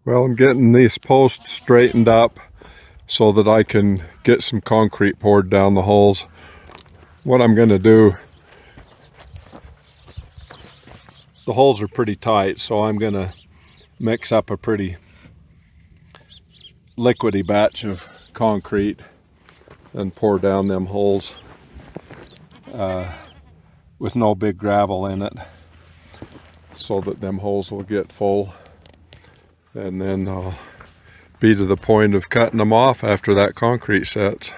Well, I'm getting these posts straightened up so that I can get some concrete poured down the holes. What I'm going to do, the holes are pretty tight, so I'm going to mix up a pretty liquidy batch of concrete and pour down them holes with no big gravel in it, so that them holes will get full, and then I'll be to the point of cutting them off after that concrete sets.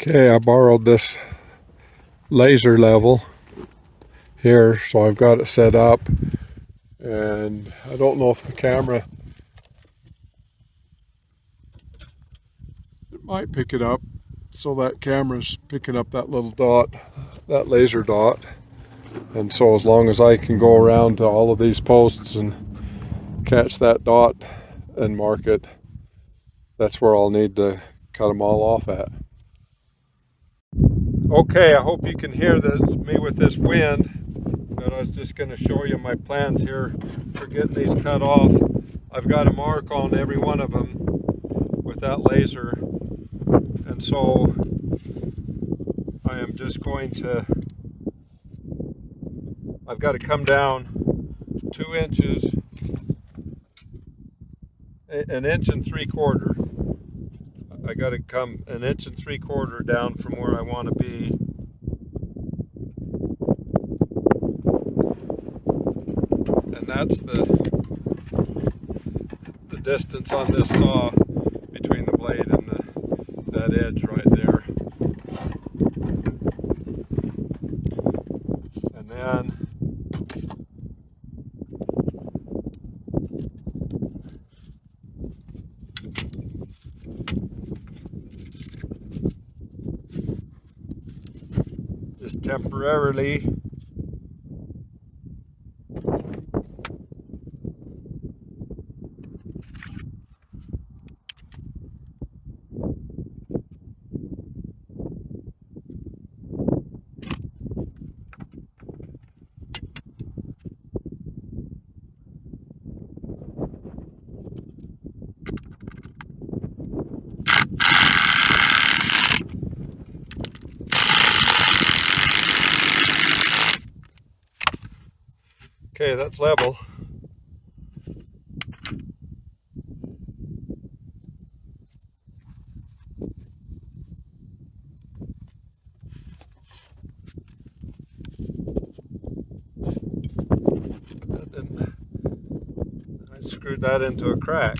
Okay, I borrowed this laser level here, so I've got it set up, and I don't know if the camera, it might pick it up, so that camera's picking up that little dot, that laser dot, and so as long as I can go around to all of these posts and catch that dot and mark it, that's where I'll need to cut them all off at. Okay, I hope you can hear me with this wind, but I was just going to show you my plans here for getting these cut off. I've got a mark on every one of them with that laser, and so I am just going to, I've got to come down 2 inches, an inch and 3/4. I got to come an inch and 3/4 down from where I want to be. And that's the distance on this saw between the blade and that edge right there. And then just temporarily okay, that's level. screwed that into a crack.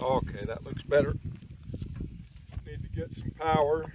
Okay, that looks better. Need to get some power.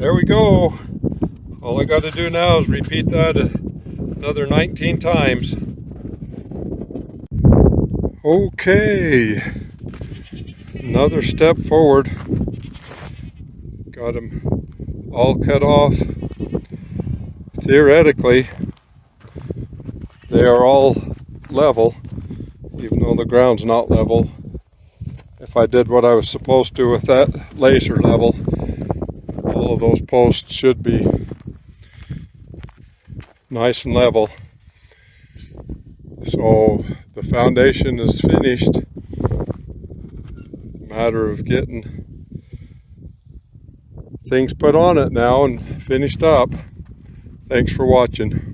There we go. All I got to do now is repeat that another 19 times. Okay, another step forward. Got them all cut off. Theoretically, they are all level, even though the ground's not level. If I did what I was supposed to with that laser level, all of those posts should be nice and level. So the foundation is finished. Matter of getting things put on it now and finished up. Thanks for watching.